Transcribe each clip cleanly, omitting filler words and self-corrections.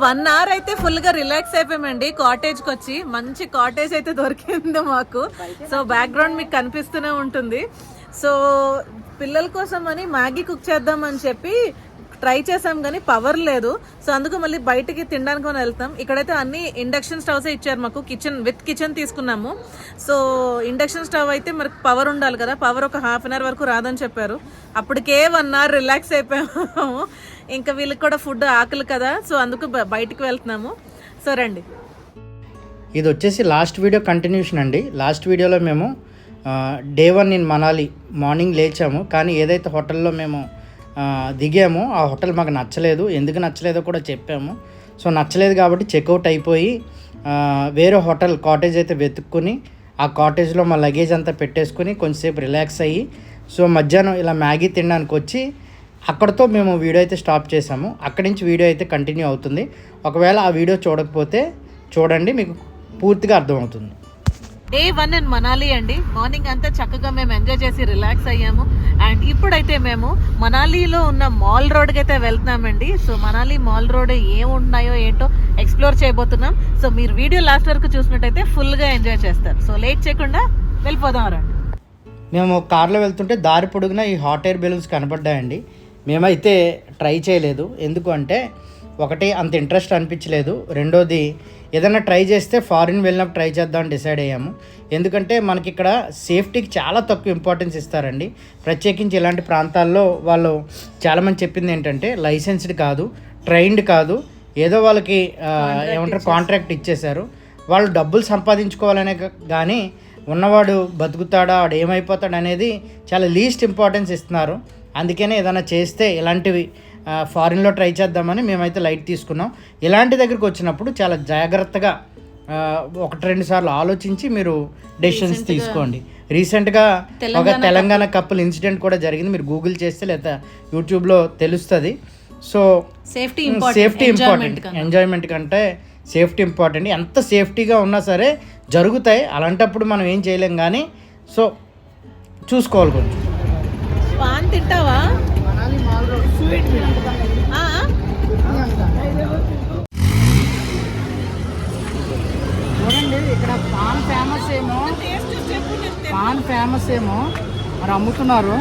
1 hour అయితే full గా relax అయిపోయామండి cottage కి వచ్చి. మంచి కాటేజ్ అయితే దొరికింది మాకు. సో బ్యాక్గ్రౌండ్ మీకు కనిపిస్తూనే ఉంటుంది. సో పిల్లల కోసం అని మ్యాగీ కుక్ చేద్దామని చెప్పి ట్రై చేసాం కానీ పవర్ లేదు. సో అందుకు మళ్ళీ బయటికి తినడానికి మనం వెళ్తాం. ఇక్కడైతే అన్ని ఇండక్షన్ స్టవ్స్ ఇచ్చారు మాకు. కిచెన్ తీసుకున్నాము. సో ఇండక్షన్ స్టవ్ అయితే మనకు పవర్ ఉండాలి కదా, పవర్ ఒక ½ an hour వరకు రాదని చెప్పారు. అప్పటికే 1 hour రిలాక్స్ అయిపోయాము. ఇంకా వీళ్ళకి కూడా ఫుడ్ ఆకలి కదా, సో అందుకు బయటికి వెళ్తున్నాము. సో రండి. ఇది వచ్చేసి లాస్ట్ వీడియో కంటిన్యూషన్ అండి. లాస్ట్ వీడియోలో మేము Day 1 ఇన్ మనాలి మార్నింగ్ లేచాము. కానీ ఏదైతే హోటల్లో మేము దిగాము ఆ హోటల్ మాకు నచ్చలేదు. ఎందుకు నచ్చలేదో కూడా చెప్పాము. సో నచ్చలేదు కాబట్టి చెక్అవుట్ అయిపోయి వేరే హోటల్ కాటేజ్ అయితే వెతుక్కుని ఆ కాటేజ్లో మా లగేజ్ అంతా పెట్టేసుకుని కొంచెంసేపు రిలాక్స్ అయ్యి సో మధ్యాహ్నం ఇలా మ్యాగీ తినడానికి వచ్చి అక్కడితో మేము వీడియో అయితే స్టాప్ చేసాము. అక్కడి నుంచి వీడియో అయితే కంటిన్యూ అవుతుంది. ఒకవేళ ఆ వీడియో చూడకపోతే చూడండి, మీకు పూర్తిగా అర్థమవుతుంది. Day 1 ఇన్ మనాలి అండి. మార్నింగ్ అంతా చక్కగా మేము ఎంజాయ్ చేసి రిలాక్స్ అయ్యాము. అండ్ ఇప్పుడైతే మేము మనాలిలో ఉన్న మాల్ రోడ్కి అయితే వెళ్తున్నామండి. సో మనాలి మాల్ రోడ్ ఏమున్నాయో ఏంటో ఎక్స్ప్లోర్ చేయబోతున్నాం. సో మీరు వీడియో లాస్ట్ వరకు చూసినట్టయితే ఫుల్గా ఎంజాయ్ చేస్తారు. సో లేట్ చేయకుండా వెళ్ళిపోదాం రండి. మేము కార్లో వెళ్తుంటే దారి పొడుగునా ఈ హాట్ ఎయిర్ బెలూన్స్ కనపడ్డాయండి. మేమైతే ట్రై చేయలేదు. ఎందుకు అంటే ఒకటి అంత ఇంట్రెస్ట్ అనిపించలేదు, రెండోది ఏదైనా ట్రై చేస్తే ఫారిన్ వెళ్ళినప్పుడు ట్రై చేద్దామని డిసైడ్ అయ్యాము. ఎందుకంటే మనకి ఇక్కడ సేఫ్టీకి చాలా తక్కువ ఇంపార్టెన్స్ ఇస్తారండి. ప్రత్యేకించి ఇలాంటి ప్రాంతాల్లో వాళ్ళు చాలామంది చెప్పింది ఏంటంటే లైసెన్స్డ్ కాదు, ట్రైన్డ్ కాదు, ఏదో వాళ్ళకి ఏమంటారు కాంట్రాక్ట్ ఇచ్చేశారు. వాళ్ళు డబ్బులు సంపాదించుకోవాలనే కానీ ఉన్నవాడు బతుకుతాడా వాడు ఏమైపోతాడు అనేది చాలా లీస్ట్ ఇంపార్టెన్స్ ఇస్తున్నారు. అందుకనే ఏదైనా చేస్తే ఇలాంటివి ఫారిన్లో ట్రై చేద్దామని మేమైతే లైట్ తీసుకున్నాం. ఇలాంటి దగ్గరికి వచ్చినప్పుడు చాలా జాగ్రత్తగా 1-2 సార్లు ఆలోచించి మీరు డెసిషన్స్ తీసుకోండి. రీసెంట్గా ఒక తెలంగాణ కపుల్ ఇన్సిడెంట్ కూడా జరిగింది. మీరు గూగుల్ చేస్తే లేదా యూట్యూబ్లో తెలుస్తుంది. సో సేఫ్టీ ఇంపార్టెంట్, ఎంజాయ్మెంట్ కంటే సేఫ్టీ ఇంపార్టెంట్. ఎంత సేఫ్టీగా ఉన్నా సరే జరుగుతాయి, అలాంటప్పుడు మనం ఏం చేయలేం. కానీ సో చూసుకోవాలి కొంచెం. పాన్ తింటావా? చూడండి ఇక్కడ పాన్ ఫేమస్ ఏమో మరి అమ్ముతున్నారు.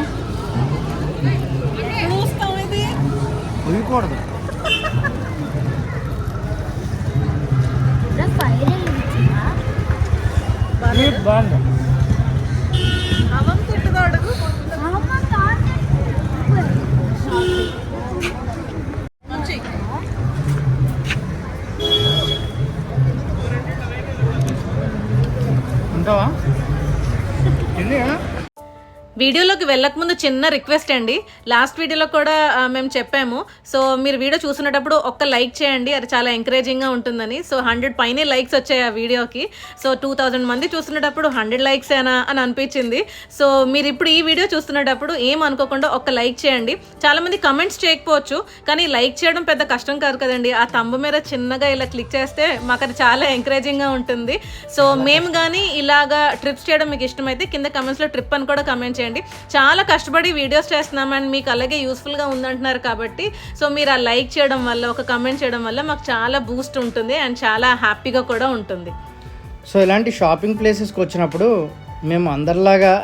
ఉయ్యకూడదు. బాగుంది. ఉంటావా? వీడియోలోకి వెళ్ళకముందు చిన్న రిక్వెస్ట్ అండి. లాస్ట్ వీడియోలో కూడా మేము చెప్పాము. సో మీరు వీడియో చూసినప్పుడు ఒక్క లైక్ చేయండి, అది చాలా ఎంకరేజింగ్గా ఉంటుందని. సో 100 పైనే లైక్స్ వచ్చాయి ఆ వీడియోకి. సో 2000 మంది చూస్తున్నప్పుడు 100 లైక్సేనా అని అనిపించింది. సో మీరు ఇప్పుడు ఈ వీడియో చూస్తున్నప్పుడు ఏం అనుకోకుండా ఒక్క లైక్ చేయండి. చాలామంది కమెంట్స్ చేయకపోవచ్చు, కానీ లైక్ చేయడం పెద్ద కష్టం కాదు కదండి. ఆ తంబు మీద చిన్నగా ఇలా క్లిక్ చేస్తే మాకు అది చాలా ఎంకరేజింగ్గా ఉంటుంది. సో మేము కానీ ఇలాగా ట్రిప్స్ చేయడం మీకు ఇష్టమైతే కింద కమెంట్స్లో ట్రిప్ అని కూడా కమెంట్ చేయండి. చాలా కష్టపడి వీడియోస్ చేస్తున్నాం అండ్ మీకు అలాగే యూస్ఫుల్గా ఉందంటున్నారు కాబట్టి సో మీరు ఆ లైక్ చేయడం వల్ల, ఒక కమెంట్ చేయడం వల్ల మాకు చాలా బూస్ట్ ఉంటుంది అండ్ చాలా హ్యాపీగా కూడా ఉంటుంది. సో ఇలాంటి షాపింగ్ ప్లేసెస్కి వచ్చినప్పుడు మేము అందరిలాగా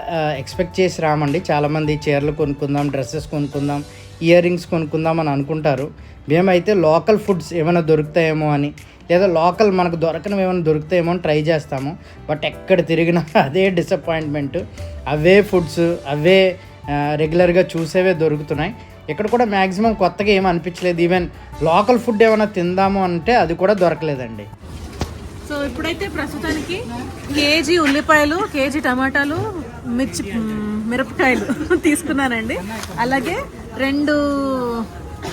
ఎక్స్పెక్ట్ చేసి రామండి. చాలామంది చీరలు కొనుక్కుందాం, డ్రెస్సెస్ కొనుక్కుందాం, ఇయర్ రింగ్స్ కొనుక్కుందాం అని అనుకుంటారు. మేమైతే లోకల్ ఫుడ్స్ ఏమైనా దొరుకుతాయేమో అని, లేదా లోకల్ మనకు దొరకనివి ఏమైనా దొరుకుతాయేమో అని ట్రై చేస్తాము. బట్ ఎక్కడ తిరిగినా అదే డిసప్పాయింట్మెంట్. అవే ఫుడ్స్, అవే రెగ్యులర్గా చూసేవే దొరుకుతున్నాయి. ఇక్కడ కూడా మ్యాక్సిమం కొత్తగా ఏమీ అనిపించలేదు. ఈవెన్ లోకల్ ఫుడ్ ఏమైనా తిందాము అంటే అది కూడా దొరకలేదండి. సో ఇప్పుడైతే ప్రస్తుతానికి కేజీ ఉల్లిపాయలు, కేజీ టమాటాలు, మిరపకాయలు తీసుకున్నానండి. అలాగే 2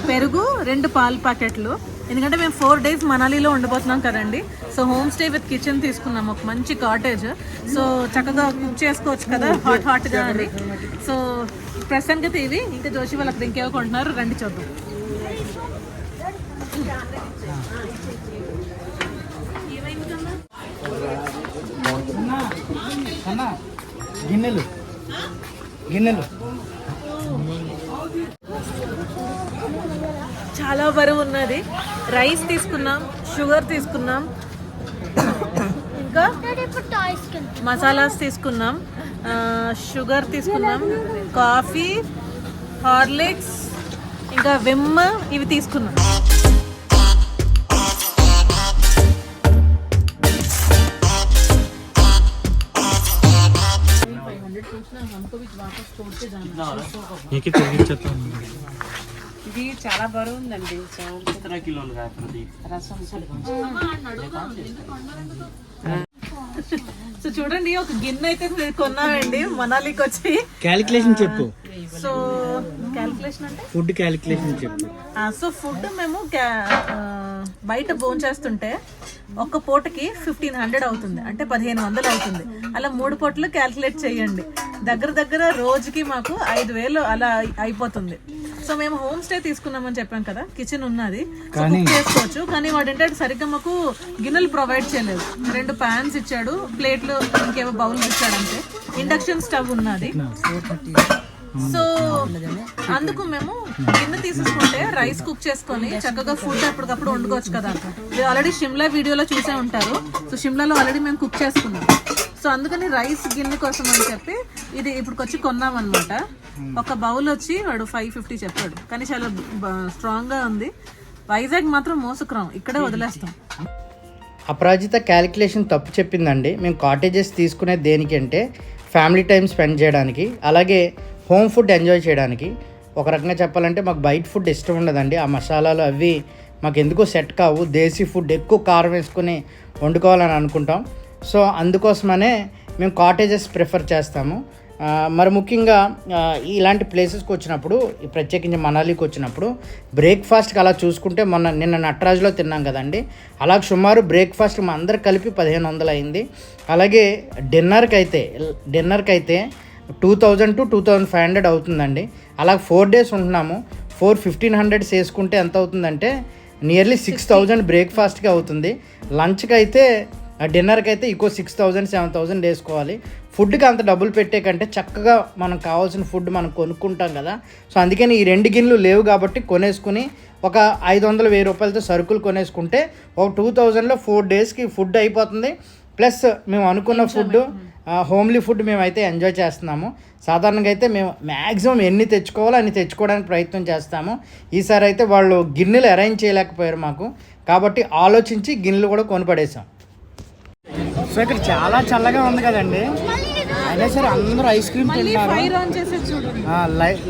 పెరుగు, 2 పాల ప్యాకెట్లు. ఎందుకంటే మేము 4 days మనాలిలో ఉండబోతున్నాం కదండి. So home stay with kitchen తీసుకున్నాం, ఒక మంచి కాటేజ్. సో చక్కగా కుక్ చేసుకోవచ్చు కదా హాట్గా అని. సో ప్రస్తుతానికి అయితే ఇవి. ఇంకా జోషి వాళ్ళు అక్కడ ఇంకేవో కొంటున్నారు, రండి చూద్దాం. గిన్నెలు చాలా బరువు ఉన్నది. రైస్ తీసుకున్నాం, షుగర్ తీసుకున్నాం, ఇంకా మసాలాస్ తీసుకున్నాం, షుగర్ తీసుకున్నాం, కాఫీ, హార్లిక్స్, ఇంకా విమ్ ఇవి తీసుకున్నాం. ఇది చాలా బరువు ఉందండి. సో చూడండి, ఒక గిన్నె అయితే కొన్నామండి మనాలికి వచ్చి. క్యాలిక్యులేషన్ చెప్పు. సో క్యాలిక్యులేషన్ అంటే ఫుడ్ క్యాలిక్యులేషన్ చెప్పు. సో ఫుడ్ మేము బయట భోంచేస్తుంటే ఒక్క పూటకి 1500 అవుతుంది, అంటే 1500 అవుతుంది. అలా 3 పూటలు క్యాలిక్యులేట్ చేయండి. దగ్గర రోజుకి మాకు 5000 అలా అయిపోతుంది. సో మేము హోమ్ స్టే తీసుకున్నామని చెప్పాం కదా, కిచెన్ ఉన్నది, కుక్ చేసుకోవచ్చు. కానీ వాడు ఏంటంటే సరిగ్గా మాకు గిన్నెలు ప్రొవైడ్ చేయలేదు. 2 ప్యాన్స్ ఇచ్చాడు, ప్లేట్లు, ఇంకేవో బౌల్ ఇచ్చాడు అంతే. ఇండక్షన్ స్టవ్ ఉన్నది. సో అందుకు మేము గిన్నె తీసేసుకుంటే రైస్ కుక్ చేసుకొని చక్కగా ఫుడ్ అప్పటికప్పుడు వండుకోవచ్చు కదా. మీరు ఆల్రెడీ షిమ్లా వీడియోలో చూసే ఉంటారు. సో షిమ్లాలో ఆల్రెడీ మేము కుక్ చేసుకున్నాం. సో అందుకని రైస్ గిన్నె కోసం అని చెప్పి ఇది ఇప్పుడు వచ్చి కొన్నాం అనమాట. ఒక బౌల్ వచ్చి వాడు 550 చెప్పాడు, కానీ చాలా స్ట్రాంగ్గా ఉంది. వైజాగ్ మాత్రం మోసుకురాం, ఇక్కడే వదిలేస్తాం. అపరాజిత క్యాలిక్యులేషన్ తప్పు చెప్పిందండి. మేము కాటేజెస్ తీసుకునేది దేనికంటే ఫ్యామిలీ టైం స్పెండ్ చేయడానికి, అలాగే హోమ్ ఫుడ్ ఎంజాయ్ చేయడానికి. ఒక రకంగా చెప్పాలంటే మాకు బయట ఫుడ్ ఇష్టం ఉండదండి. ఆ మసాలాలు అవి మాకు ఎందుకో సెట్ కావు. దేశీ ఫుడ్ ఎక్కువ కారం వేసుకొని వండుకోవాలని అనుకుంటాం. సో అందుకోసమనే మేము కాటేజెస్ ప్రిఫర్ చేస్తాము. మరి ముఖ్యంగా ఇలాంటి ప్లేసెస్కి వచ్చినప్పుడు, ప్రత్యేకించి మనాలికి వచ్చినప్పుడు బ్రేక్ఫాస్ట్కి అలా చూసుకుంటే నిన్న నటరాజ్లో తిన్నాం కదండి, అలా సుమారు బ్రేక్ఫాస్ట్ మా అందరు కలిపి 1500 అయింది. అలాగే డిన్నర్కి అయితే 2000 to 2500 అవుతుందండి. అలా 4 days ఉంటున్నాము. 1500 వేసుకుంటే ఎంత అవుతుందంటే నియర్లీ 6000 బ్రేక్ఫాస్ట్కి అవుతుంది. లంచ్కి అయితే డిన్నర్కి అయితే ఇంకో 6000 7000 వేసుకోవాలి. ఫుడ్కి అంత డబ్బులు పెట్టే కంటే చక్కగా మనం కావాల్సిన ఫుడ్ మనం కొనుక్కుంటాం కదా. సో అందుకని ఈ 2 గిన్నెలు లేవు కాబట్టి కొనేసుకుని ఒక 500-1000 రూపాయలతో సరుకులు కొనేసుకుంటే ఒక 2000లో 4 daysకి ఫుడ్ అయిపోతుంది. ప్లస్ మేము అనుకున్న ఫుడ్, హోమ్లీ ఫుడ్ మేమైతే ఎంజాయ్ చేస్తున్నాము. సాధారణంగా అయితే మేము మ్యాక్సిమం ఎన్ని తెచ్చుకోవాలో అన్ని తెచ్చుకోవడానికి ప్రయత్నం చేస్తాము. ఈసారి అయితే వాళ్ళు గిన్నెలు అరేంజ్ చేయలేకపోయారు మాకు, కాబట్టి ఆలోచించి గిన్నెలు కూడా కొనిపడేసాం. సో ఇక్కడ చాలా చల్లగా ఉంది కదండి, అయినా సరే అందరూ ఐస్ క్రీమ్ తింటున్నారు.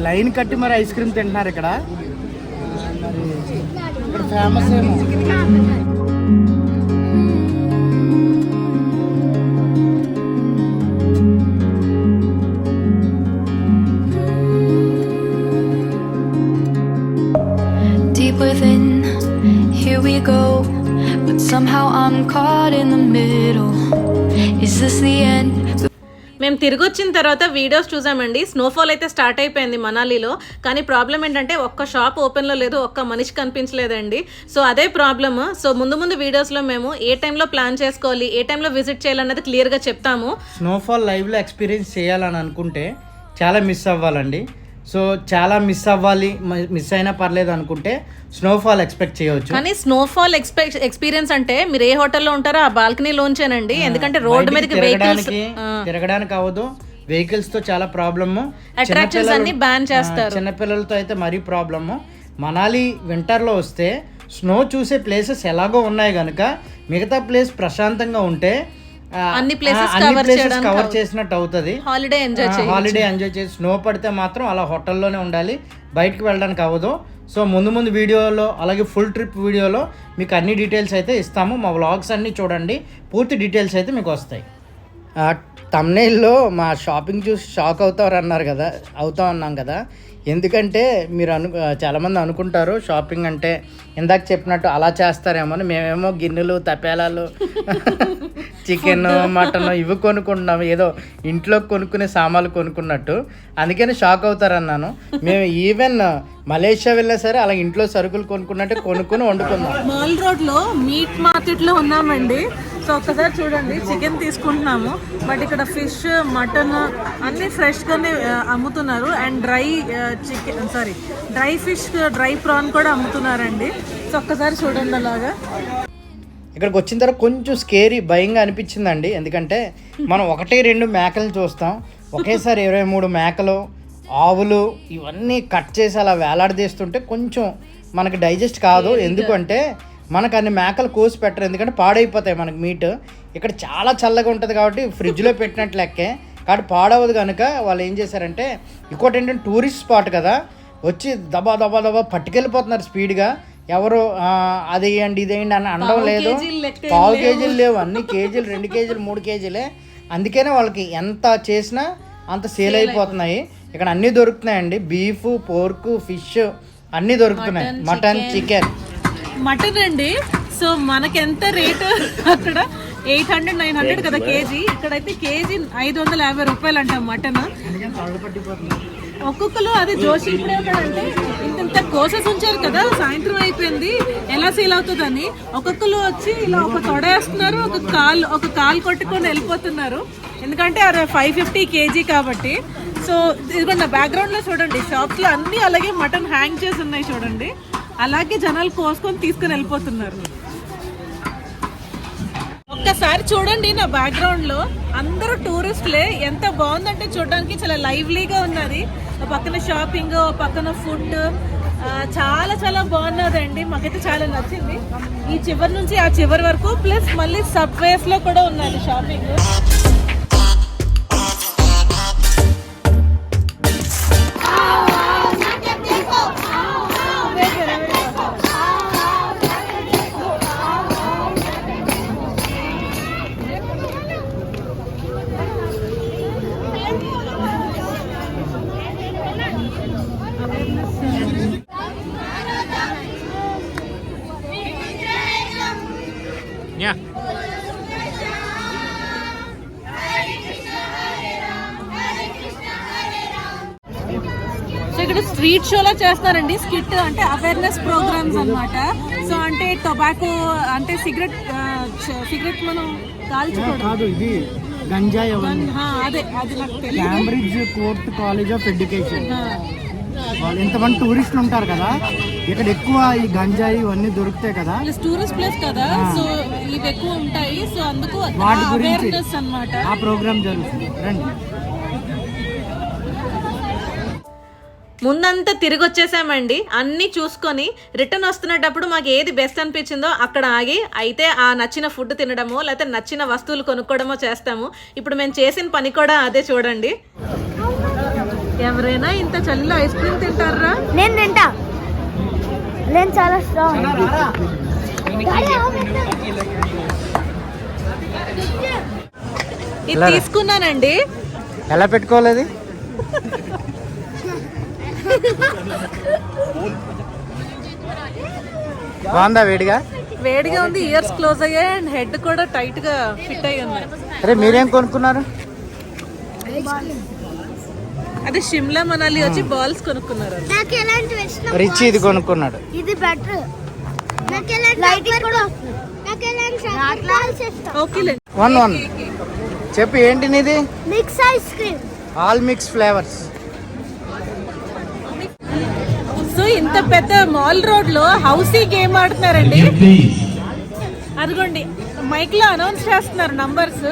లైన్ కట్టి మరి ఐస్ క్రీమ్ తింటున్నారు. ఇక్కడ ఫేమస్ ఏమో. Within, here we go, but somehow I'm caught in the middle. Is this the end? మేము తిరిగి వచ్చిన తర్వాత వీడియోస్ చూసామండి. స్నోఫాల్ అయితే స్టార్ట్ అయిపోయింది మనాలిలో. కానీ ప్రాబ్లం ఏంటంటే ఒక్క షాప్ ఓపెన్లో లేదు, ఒక్క మనిషి కనిపించలేదండి. సో అదే ప్రాబ్లమ్. సో ముందు వీడియోస్లో మేము ఏ టైంలో ప్లాన్ చేసుకోవాలి, ఏ టైంలో విజిట్ చేయాలన్నది క్లియర్గా చెప్తాము. స్నోఫాల్ లైవ్లో ఎక్స్పీరియన్స్ చేయాలని అనుకుంటే చాలా మిస్ అవ్వాలండి. సో చాలా మిస్ అవ్వాలి, మిస్ అయినా పర్లేదు అనుకుంటే స్నోఫాల్ ఎక్స్పెక్ట్ చేయవచ్చు. కానీ స్నోఫాల్ ఎక్స్పీరియన్స్ అంటే మీరు ఏ హోటల్లో ఉంటారో ఆ బాల్కనీ లోంచేనండి. ఎందుకంటే రోడ్డు మీదకి తిరగడానికి అవ్వదు, వెహికల్స్ తో చాలా ప్రాబ్లమ్. అట్రాక్షన్స్ అన్ని బ్యాన్ చేస్తారు. చిన్నపిల్లలతో అయితే మరీ ప్రాబ్లమ్. మనాలి వింటర్లో వస్తే స్నో చూసే ప్లేసెస్ ఎలాగో ఉన్నాయి కనుక మిగతా ప్లేస్ ప్రశాంతంగా ఉంటే అన్ని ప్లేసెస్ కవర్ చేసినట్టు అవుతుంది. హాలిడే ఎంజాయ్ చేసి స్నో పడితే మాత్రం అలా హోటల్లోనే ఉండాలి, బయటకు వెళ్ళడానికి అవ్వదు. సో ముందు వీడియోలో, అలాగే ఫుల్ ట్రిప్ వీడియోలో మీకు అన్ని డీటెయిల్స్ అయితే ఇస్తాము. మా వ్లాగ్స్ అన్నీ చూడండి, పూర్తి డీటెయిల్స్ అయితే మీకు వస్తాయి. తమ్నైల్లో మా షాపింగ్ చూసి షాక్ అవుతాం అన్నాం కదా. ఎందుకంటే మీరు చాలామంది అనుకుంటారు షాపింగ్ అంటే ఇందాక చెప్పినట్టు అలా చేస్తారేమో అని. మేమేమో గిన్నెలు, తపేలాలు, చికెన్, మటన్ ఇవి కొనుక్కుంటున్నాము, ఏదో ఇంట్లో కొనుక్కునే సామాన్లు కొనుక్కున్నట్టు. అందుకని షాక్ అవుతారన్నాను. మేము ఈవెన్ మలేషియా వెళ్ళినా సరే అలా ఇంట్లో సరుకులు కొనుక్కున్నట్టు కొనుక్కుని వండుకున్నాం. మాల్ రోడ్ లో మీట్ మార్కెట్ లో ఉన్నామండి. సో ఒక్కసారి చూడండి, చికెన్ తీసుకుంటున్నాము, బట్ ఇక్కడ ఫిష్, మటన్ అన్నీ ఫ్రెష్గానే అమ్ముతున్నారు. And dry fish, dry prawn కూడా అమ్ముతున్నారండి. సో ఒక్కసారి చూడండి అలాగా. ఇక్కడికి వచ్చిన తర్వాత కొంచెం స్కేరీ, భయంగా అనిపించిందండి. ఎందుకంటే మనం 1-2 మేకలు చూస్తాం, ఒకేసారి 23 మేకలు, ఆవులు ఇవన్నీ కట్ చేసి అలా వేలాడదీస్తుంటే కొంచెం మనకి డైజెస్ట్ కాదు. ఎందుకంటే మనకు అన్ని మేకలు కోసి పెట్టరు, ఎందుకంటే పాడైపోతాయి మనకి మీట్. ఇక్కడ చాలా చల్లగా ఉంటుంది కాబట్టి ఫ్రిడ్జ్లో పెట్టినట్లు లెక్కే, కాబట్టి పాడవదు కనుక వాళ్ళు ఏం చేశారంటే, ఇంకోటి ఏంటంటే టూరిస్ట్ స్పాట్ కదా, వచ్చి దబా దబా దబా పట్టుకెళ్ళిపోతున్నారు స్పీడ్గా. ఎవరు అది వేయండి ఇది వేయండి అని అనడం లేదు. పావు కేజీలు లేవు, అన్ని కేజీలు, 2 కేజీలు, 3 కేజీలే. అందుకనే వాళ్ళకి ఎంత చేసినా అంత సేల్ అయిపోతున్నాయి. ఇక్కడ అన్నీ దొరుకుతున్నాయండి, బీఫ్, పోర్క్, ఫిష్ అన్నీ దొరుకుతున్నాయి, మటన్, చికెన్. మటన్ అండి. సో మనకి ఎంత రేటు అక్కడ 800-900 కదా కేజీ, ఇక్కడైతే కేజీ 550 రూపాయలు అంట మటన్. ఒక్కొక్కరు అది జోషి ఇప్పుడే ఉన్నాడంటే ఇంత కోసెస్ ఉంచారు కదా, సాయంత్రం అయిపోయింది ఎలా సేల్ అవుతుందని ఒక్కొక్కరు వచ్చి ఇలా ఒక తొడేస్తున్నారు, ఒక కాలు కొట్టుకొని వెళ్ళిపోతున్నారు. ఎందుకంటే అది 550 కేజీ కాబట్టి. సో ఇదిగోండి బ్యాక్గ్రౌండ్ లో చూడండి, షాప్స్ లో అన్ని అలాగే మటన్ హ్యాంగ్ చేసి ఉన్నాయి చూడండి, అలాగే జనాలు కోసుకొని తీసుకొని వెళ్ళిపోతున్నారు. ఒక్కసారి చూడండి నా బ్యాక్గ్రౌండ్ లో అందరూ టూరిస్టులే. ఎంత బాగుందంటే చూడడానికి చాలా లైవ్లీగా ఉన్నది. పక్కన షాపింగ్, పక్కన ఫుడ్, చాలా చాలా బాగున్నదండి. మాకైతే చాలా నచ్చింది. ఈ చివరి నుంచి ఆ చివరి వరకు, ప్లస్ మళ్ళీ సబ్వేస్ లో కూడా ఉన్నది షాపింగ్. ఇక్కడ స్ట్రీట్ షోలో చేస్తారండి స్కిట్, అంటే అవేర్నెస్ ప్రోగ్రామ్స్ అన్నమాట. సో అంటే టొబాకో, అంటే సిగరెట్ మనం కాల్చుకోవడం, ఇది గంజాయి, అదే అది నాకు తెలియదు. Cambridge court college of education. ఎంతమంది టూరిస్టులు ఉంటారు కదా, ఇక్కడ ఎక్కువ ఈ గంజాయి ఇవన్నీ దొరుకుతాయి కదా, టూరిస్ట్ ప్లేస్ కదా, సో ఇవి ఎక్కువ ఉంటాయి. సో అందుకు వాటి గురించి అవేర్నెస్ అన్నమాట ఆ ప్రోగ్రామ్ జరుగుతుంది. రండి. ముందంతా తిరిగి వచ్చేసామండి, అన్నీ చూసుకొని రిటర్న్ వస్తున్నప్పుడు మాకు ఏది బెస్ట్ అనిపించిందో అక్కడ ఆగి అయితే ఆ నచ్చిన ఫుడ్ తినడమో లేకపోతే నచ్చిన వస్తువులు కొనుక్కోవడమో చేస్తాము. ఇప్పుడు మేము చేసిన పని కూడా అదే చూడండి. ఎవరైనా ఇంత చలిలో ఐస్ క్రీమ్ తింటారా? నేను తింటా, నేను చాలా స్ట్రాంగ్. ఇది తీసుకున్నానండి. ఎలా పెట్టుకోలేదు? బాగుందా? వేడిగా ఉంది, ఇయర్స్ క్లోజ్ అయ్యాయి అండ్ హెడ్ కూడా టైట్ గా ఫిట్ అయ్యి ఉన్నాయి. అరే మీరేం కొనుక్కున్నారు? అదే షిమ్లా మనాలి వచ్చి బాల్స్ కొనుక్కున్నారు. నాకు ఎలాంటి ఇష్టం? రిచ్ ఇది కొనుక్కున్నాడు. ఇది బెటర్. నాకు ఎలాంటి లైటింగ్ కూడా, నాకు ఎలాంటి బాల్స్ ఇష్టం. ఓకేలే. 1 చెప్పు ఏంటి నీది? Mix ice cream, all mix flavours. So ఇంత పెద్ద మాల్ రోడ్ లో హౌసీ గేమ్ ఆడుతున్నారండి. అదిగోండి మైక్ లో అనౌన్స్ చేస్తున్నారు నంబర్స్,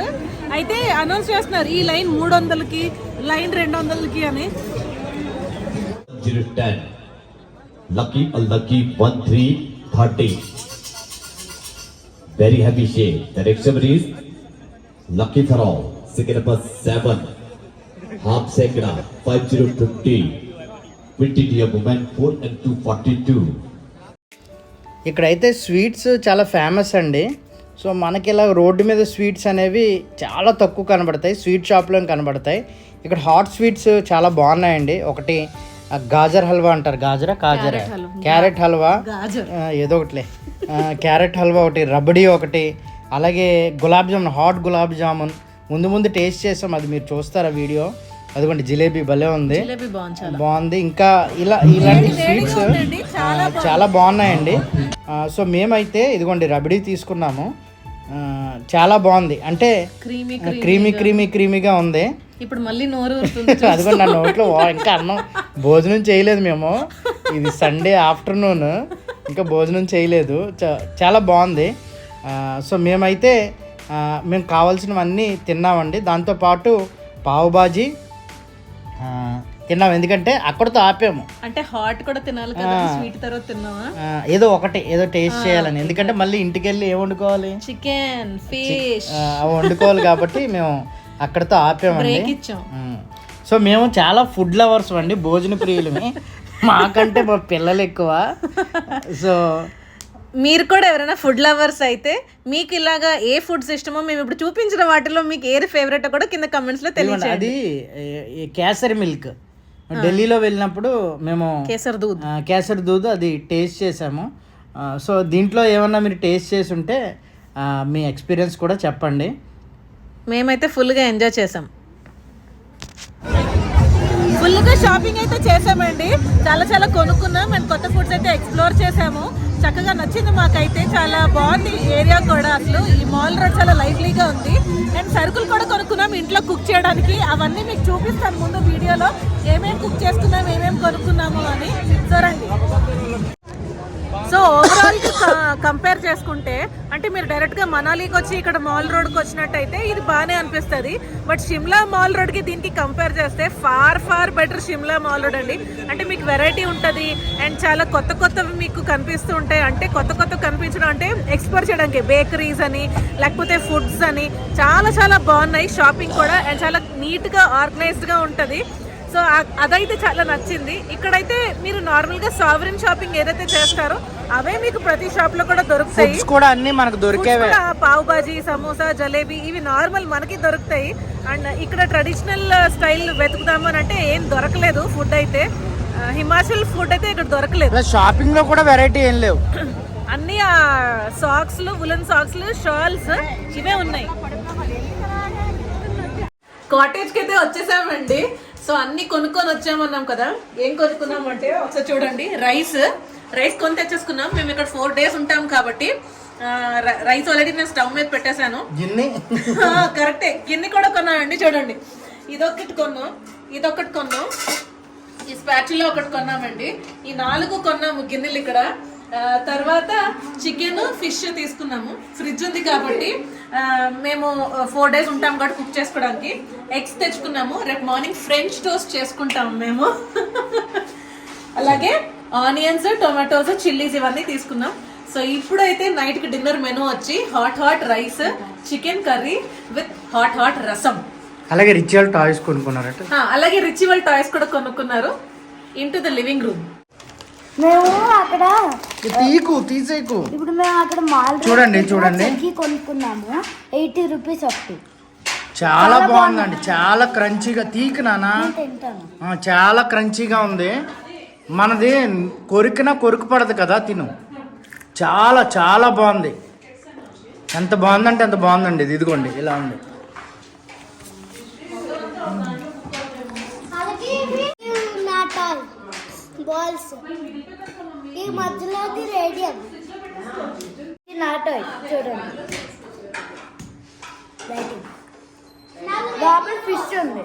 అయితే అనౌన్స్ చేస్తున్నారు ఈ లైన్ 300కి, లైన్ 200కి అని. 010 lucky a lucky 1330 very happy shade. The next number is lucky throw, second number 7 half second 5050 20 dear woman 4 and 242. ఇక్కడైతే స్వీట్స్ చాలా ఫేమస్ అండి. సో మనకి ఇలా రోడ్డు మీద స్వీట్స్ అనేవి చాలా తక్కువ కనబడతాయి, స్వీట్ షాప్లో కనబడతాయి. ఇక్కడ హాట్ స్వీట్స్ చాలా బాగున్నాయండి. ఒకటి గాజర్ హల్వా అంటారు, క్యారెట్ హల్వా, ఏదో ఒకటిలే, క్యారెట్ హల్వా ఒకటి, రబడీ ఒకటి, అలాగే గులాబ్ జామున్, హాట్ గులాబ్ జామున్ ముందు టేస్ట్ చేసాం, అది మీరు చూస్తారా వీడియో. అదిగోండి జిలేబీ భలే ఉంది, బాగుంది. ఇంకా ఇలాంటి స్వీట్స్ చాలా బాగున్నాయండి. సో మేమైతే ఇదిగోండి రబడీ తీసుకున్నాము. చాలా బాగుంది. అంటే క్రీమీ క్రీమీగా ఉంది. ఇప్పుడు మళ్ళీ నోరు ఊరుతుంది. అది కూడా నా నోట్లో ఇంకా అన్నం భోజనం చేయలేదు మేము. ఇది సండే ఆఫ్టర్నూన్, ఇంకా భోజనం చేయలేదు. చాలా బాగుంది. సో మేమైతే మేము కావాల్సినవన్నీ తిన్నామండి. దాంతోపాటు పావు బాజీ తిన్నాం, ఎందుకంటే అక్కడితో ఆపాము. అంటే హాట్ కూడా తినాలి కదా, స్వీట్ తర్వాత తిన్నావా? ఏదో టేస్ట్ చేయాలని, ఎందుకంటే మళ్ళీ ఇంటికి వెళ్ళి ఏం వండుకోవాలి, చికెన్ ఫిష్ అవి వండుకోవాలి కాబట్టి మేము అక్కడితో ఆపామండి. సో మేము చాలా ఫుడ్ లవర్స్ అండి, భోజన ప్రియులమే. మాకంటే మా పిల్లలు ఎక్కువ. సో మీరు కూడా ఎవరైనా ఫుడ్ లవర్స్ అయితే మీకు ఇలాగా ఏ ఫుడ్స్ ఇష్టమో, మేము ఇప్పుడు చూపించిన వాటిలో మీకు ఏది ఫేవరెట్ కూడా కింద కమెంట్స్ లో తెలియజేయండి. అది కేసరి మిల్క్, ఢిల్లీలో వెళ్ళినప్పుడు మేము కేసర్ దూద్ అది టేస్ట్ చేసాము. సో దీంట్లో ఏమన్నా మీరు టేస్ట్ చేసి ఉంటే మీ ఎక్స్పీరియన్స్ కూడా చెప్పండి. మేమైతే ఫుల్గా ఎంజాయ్ చేసాం. ఫుల్గా షాపింగ్ అయితే చేసామండి, చాలా కొనుక్కున్నాం అండ్ కొత్త ఫుడ్స్ అయితే ఎక్స్ప్లోర్ చేసాము. చక్కగా నచ్చింది మాకైతే, చాలా బాగుంది ఏరియా కూడా. అసలు ఈ మాల్ రోడ్ చాలా లైవ్లీగా ఉంది. అండ్ సరుకులు కూడా కొనుక్కున్నాం ఇంట్లో కుక్ చేయడానికి. అవన్నీ మీకు చూపిస్తాను ముందు వీడియోలో, ఏమేమి కుక్ చేసుకున్నాం, ఏమేమి కొనుక్కున్నాము అని. చూడండి. సో ఓవరాల్ కంపేర్ చేసుకుంటే, అంటే మీరు డైరెక్ట్గా మనాలికి వచ్చి ఇక్కడ మాల్ రోడ్కి వచ్చినట్టయితే ఇది బాగానే అనిపిస్తుంది. బట్ షిమ్లా మాల్ రోడ్కి దీనికి కంపేర్ చేస్తే far better Shimla mall road అండి. అంటే మీకు వెరైటీ ఉంటుంది అండ్ చాలా కొత్తవి మీకు కనిపిస్తూ ఉంటాయి. అంటే కొత్త కనిపించడం అంటే ఎక్స్ప్లోర్ చేయడానికి బేకరీస్ అని, లేకపోతే ఫుడ్స్ అని చాలా బాగున్నాయి. షాపింగ్ కూడా అండ్ చాలా నీట్గా ఆర్గనైజ్డ్గా ఉంటుంది. సో అదైతే చాలా నచ్చింది. ఇక్కడైతే మీరు నార్మల్గా సావరిన్ షాపింగ్ ఏదైతే చేస్తారో అవే మీకు ప్రతి షాప్ లో కూడా దొరుకుతాయి. కూడా అన్ని మనకు దొరికేవే. పావ్ బాజీ, సమోసా, జలేబీ ఇవి నార్మల్ మనకి దొరుకుతాయి. అండ్ ఇక్కడ ట్రెడిషనల్ స్టైల్ వెతుకుదాము అని అంటే ఏం దొరకలేదు. ఫుడ్ అయితే హిమాచల్ ఫుడ్ అయితే ఇక్కడ దొరకలేదు. షాపింగ్ లో కూడా వెరైటీ ఏం లేవు. అన్ని సాక్స్లు, ఉలెన్ సాక్స్లు, షాల్స్ ఇవే ఉన్నాయి. కాటేజ్ కి అయితే వచ్చేసామండి. సో అన్ని కొనుక్కొని వచ్చామన్నాం కదా, ఏం కొనుక్కున్నామంటే ఒకసారి చూడండి. రైస్ కొని తెచ్చేసుకున్నాం. మేము ఇక్కడ 4 days ఉంటాం కాబట్టి రైస్ ఆల్రెడీ నేను స్టవ్ మీద పెట్టేశాను. కరెక్టే, గిన్నె కూడా కొన్నామండి. చూడండి, ఇదొకటి కొన్నాం, ఈ స్పాచులా ఒకటి కొన్నామండి. ఈ 4 కొన్నాము గిన్నెలు ఇక్కడ. తర్వాత చికెన్, ఫిష్ తీసుకున్నాము. ఫ్రిడ్జ్ ఉంది కాబట్టి మేము 4 days ఉంటాం కాబట్టి కుక్ చేసుకోవడానికి. ఎగ్స్ తెచ్చుకున్నాము, రేపు మార్నింగ్ ఫ్రెంచ్ టోస్ట్ చేసుకుంటాము మేము. అలాగే ఆనియన్స్, టొమాటోస్, చిల్లీస్ ఇవన్నీ తీసుకున్నాం. సో ఇప్పుడైతే నైట్కి డిన్నర్ మెనూ వచ్చి hot rice, chicken curry with hot రసం. అలాగే రిచువల్ టాయ్స్ కొనుక్కున్నారట. అలాగే రిచువల్ టాయ్స్ కూడా కొనుక్కున్నారు. Into the living room. మేము అక్కడ తీసేకు ఇప్పుడు మేము అక్కడ మాల్ చూడండి కొనుక్కున్నాము. 80 రూపీస్ ఒకటి. చాలా బాగుందండి, చాలా క్రంచీగా. తీకు నానా, చాలా క్రంచీగా ఉంది. మనది కొరుకు పడదు కదా, తిను. చాలా బాగుంది. ఎంత బాగుందంటే అంత బాగుందండి. ఇది ఇదిగోండి, ఇలా ఉంది. బాల్స్ ఈ మధ్యలో రేడియం నాటోయ్ చూడండి. లోపల ఫిష్ ఉంది.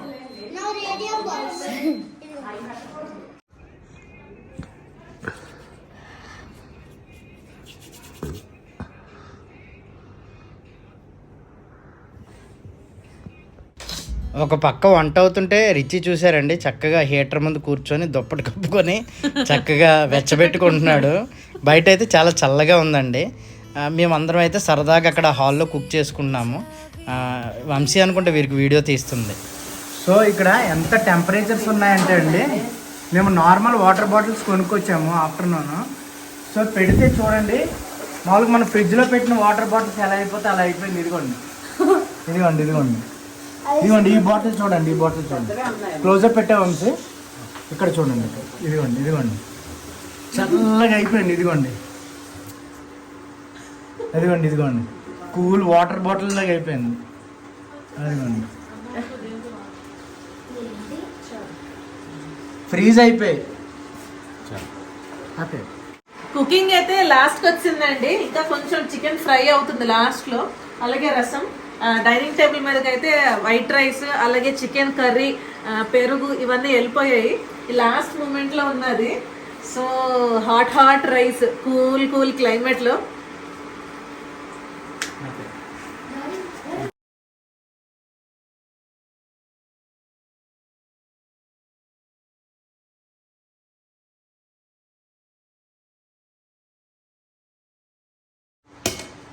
ఒక పక్క వంట అవుతుంటే రిచి చూసారండి, చక్కగా హీటర్ ముందు కూర్చొని దుప్పటి కప్పుకొని చక్కగా వెచ్చబెట్టుకుంటున్నాడు. బయట అయితే చాలా చల్లగా ఉందండి. మేమందరం అయితే సరదాగా అక్కడ హాల్లో కుక్ చేసుకున్నాము. వంశీ అనుకుంటే వీరికి వీడియో తీస్తుంది. సో ఇక్కడ ఎంత టెంపరేచర్స్ ఉన్నాయంటే అండి, మేము నార్మల్ వాటర్ బాటిల్స్ కొనుక్కొచ్చాము ఆఫ్టర్నూన్. సో పెడితే చూడండి, మామూలుగా మన ఫ్రిడ్జ్లో పెట్టిన వాటర్ బాటిల్స్ ఎలా అయిపోతే అలా అయిపోయింది. ఇదిగోండి ఈ బాటిల్ చూడండి, క్లోజప్ పెట్టే వంశీ. ఇక్కడ చూడండి, ఇదిగోండి చల్లగా అయిపోయింది. ఇదిగోండి కూల్ వాటర్ బాటిల్ లాగా అయిపోయింది. అదిగోండి ఫ్రీజ్ అయిపోయి. కుకింగ్ అయితే లాస్ట్కి వచ్చిందండి. ఇంకా కొంచెం చికెన్ ఫ్రై అవుతుంది లాస్ట్లో. అలాగే రసం. డైనింగ్ టేబుల్ మీదకి అయితే వైట్ రైస్, అలాగే చికెన్ కర్రీ, పెరుగు ఇవన్నీ వెళ్ళిపోయాయి. ఈ లాస్ట్ మూమెంట్లో ఉన్నది. సో హాట్ రైస్ కూల్ క్లైమేట్లో.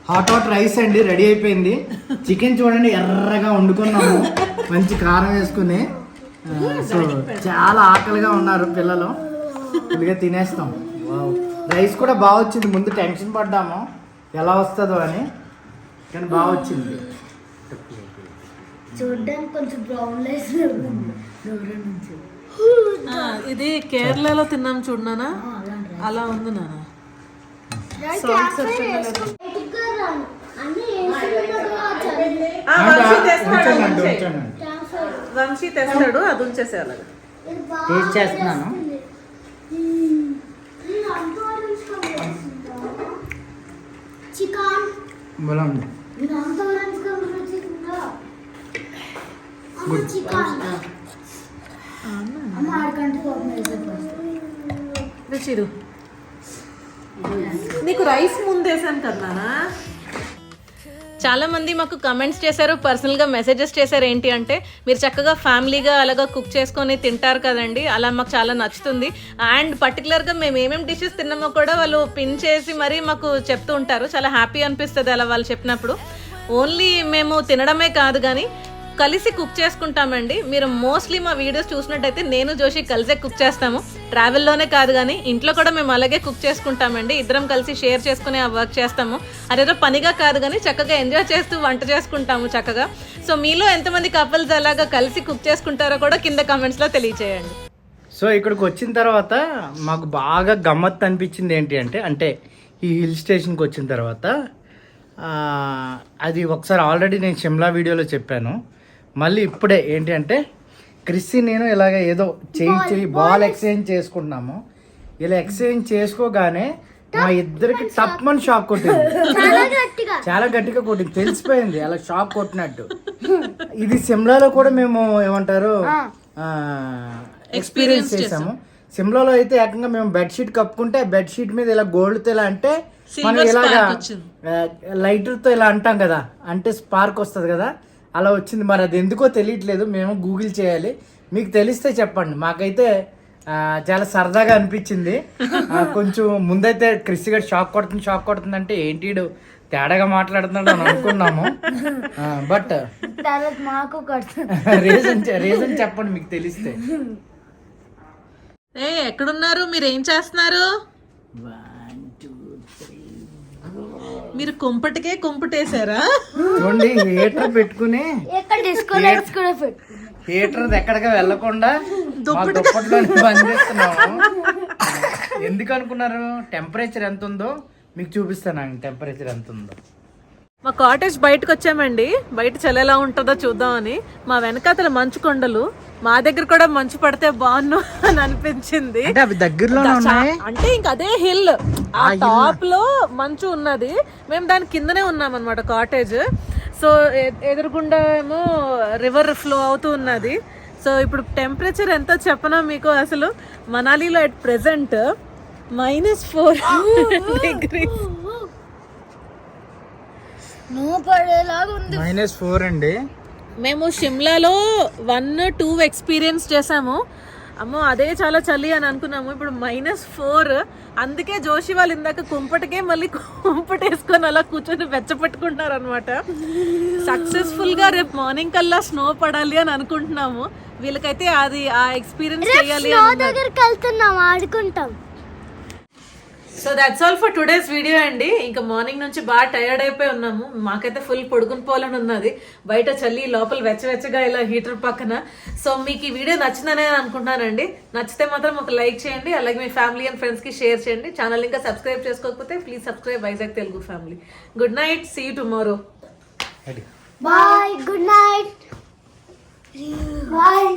హాట్ రైస్ అండి రెడీ అయిపోయింది. చికెన్ చూడండి ఎర్రగా వండుకున్నాము మంచి కారం వేసుకుని. సో చాలా ఆకలిగా ఉన్నారు పిల్లలు, ఇదిగా తినేస్తాం. రైస్ కూడా బాగా వచ్చింది. ముందు టెన్షన్ పడ్డాము ఎలా వస్తుందో అని, కానీ బాగా వచ్చింది. చూడడానికి కొంచెం బ్రౌన్ రైస్ ఇది కేరళలో తిన్నాం చూడనా, అలా ఉంది నాన్న. వంశీ తెస్తాడు, అది ఉంచేసే అలాగా టేస్ట్ చేస్తున్నాను. చికెన్ బాగుంది. రుచిరు నీకు రైస్ ముందేసాను కదా. చాలా మంది మాకు కమెంట్స్ చేశారు, పర్సనల్గా మెసేజెస్ చేశారు. ఏంటి అంటే మీరు చక్కగా ఫ్యామిలీగా అలాగా కుక్ చేసుకొని తింటారు కదండి, అలా మాకు చాలా నచ్చుతుంది. అండ్ పర్టికులర్గా మేము ఏమేమి డిషెస్ తిన్నామో కూడా వాళ్ళు పిన్ చేసి మరీ మాకు చెప్తూ ఉంటారు. చాలా హ్యాపీ అనిపిస్తుంది అలా వాళ్ళు చెప్పినప్పుడు. ఓన్లీ మేము తినడమే కాదు కానీ కలిసి కుక్ చేసుకుంటామండి. మీరు మోస్ట్లీ మా వీడియోస్ చూసినట్టయితే నేను జోషి కలిసే కుక్ చేస్తాము. ట్రావెల్లోనే కాదు కానీ ఇంట్లో కూడా మేము అలాగే కుక్ చేసుకుంటామండి. ఇద్దరం కలిసి షేర్ చేసుకుని ఆ వర్క్ చేస్తాము. అదేదో పనిగా కాదు కానీ చక్కగా ఎంజాయ్ చేస్తూ వంట చేసుకుంటాము చక్కగా. సో మీలో ఎంతమంది కపుల్స్ అలాగా కలిసి కుక్ చేసుకుంటారో కూడా కింద కామెంట్స్లో తెలియచేయండి. సో ఇక్కడికి వచ్చిన తర్వాత మాకు బాగా గమ్మత్తు అనిపించింది ఏంటి అంటే ఈ హిల్ స్టేషన్కి వచ్చిన తర్వాత అది ఒకసారి ఆల్రెడీ నేను షిమ్లా వీడియోలో చెప్పాను. మళ్ళీ ఇప్పుడే ఏంటి అంటే క్రిస్సి నేను ఇలాగ ఏదో చేయి బాల్ ఎక్స్చేంజ్ చేసుకుంటున్నాము. ఇలా ఎక్స్చేంజ్ చేసుకోగానే మా ఇద్దరికి టప్మని షాక్ కొట్టింది, చాలా గట్టిగా కొట్టింది, తెలిసిపోయింది అలా షాక్ కొట్టినట్టు. ఇది సిమ్లాలో కూడా మేము ఏమంటారు ఎక్స్పీరియన్స్ చేసాము. సిమ్లాలో అయితే ఏకంగా మేము బెడ్షీట్ కప్పుకుంటే బెడ్షీట్ మీద ఇలా గోల్డ్తో ఇలా అంటే మనం ఇలాగా లైటర్తో ఇలా అంటాం కదా, అంటే స్పార్క్ వస్తుంది కదా, అలా వచ్చింది. మరి అది ఎందుకో తెలియట్లేదు, మేము గూగుల్ చేయాలి. మీకు తెలిస్తే చెప్పండి. మాకైతే చాలా సరదాగా అనిపించింది. కొంచెం ముందైతే క్రిస్సి గారు షాక్ కొడుతుంది అంటే ఏంటి తేడాగా మాట్లాడుతున్నాడు అని అనుకున్నాము. బట్ మాకు రీజన్ చెప్పండి మీకు తెలిస్తే. ఎక్కడున్నారు మీరు, ఏం చేస్తున్నారు? మీరు కుంపటికే కుంపటేశారా? చూడండి హీటర్ పెట్టుకుని హీటర్ ఎక్కడికి వెళ్ళకుండా దుప్పట్లో బంద్ చేస్తున్నాము. ఎందుకు అనుకున్నారు? టెంపరేచర్ ఎంత ఉందో మీకు చూపిస్తాను. టెంపరేచర్ ఎంత ఉందో. మా కాటేజ్ బయటకు వచ్చామండి. బయట చలి ఎలా ఉంటుందో చూద్దామని. మా వెనకాతల మంచు కొండలు, మా దగ్గర కూడా మంచు పడితే బాగున్ను అని అనిపించింది. అంటే ఇంక అదే హిల్, ఆ టాప్ లో మంచు ఉన్నది, మేము దాని కిందనే ఉన్నాం అనమాట కాటేజ్. సో ఎదురుగుండా ఏమో రివర్ ఫ్లో అవుతూ ఉన్నది. సో ఇప్పుడు టెంపరేచర్ ఎంతో చెప్పనా మీకు. అసలు మనాలిలో అట్ ప్రెసెంట్ -4 degrees. -4 అండి. మేము షిమ్లాలో 1-2 ఎక్స్పీరియన్స్ చేసాము. అమ్మో అదే చాలా చలి అని అనుకున్నాము. ఇప్పుడు -4. అందుకే జోషి వాళ్ళు ఇందాక కుంపటికే మళ్ళీ కుంపటేసుకొని అలా కూర్చొని వెచ్చపెట్టుకుంటున్నారు అనమాట. సక్సెస్ఫుల్ గా రేపు మార్నింగ్ కల్లా స్నో పడాలి అని అనుకుంటున్నాము. వీళ్ళకైతే అది ఆ ఎక్స్పీరియన్స్ చేయాలి. ఆడుకుంటాం. So that's all for today's video అండి. ఇంకా మార్నింగ్ నుంచి బాగా టైర్డ్ అయిపోయి ఉన్నాము. మాకైతే ఫుల్ పడుకుని పోవాలని ఉన్నది. బయట చల్లి, లోపల వెచ్చగా ఇలా హీటర్ పక్కన. సో మీకు ఈ వీడియో నచ్చిందనే అనుకుంటున్నానండి. నచ్చితే మాత్రం ఒక లైక్ చేయండి, అలాగే మీ ఫ్యామిలీ అండ్ ఫ్రెండ్స్ కి షేర్ చేయండి. ఛానల్ ఇంకా సబ్స్క్రైబ్ చేసుకోకపోతే please subscribe Vizag Telugu family. Good night, see you tomorrow. Bye, good night, bye.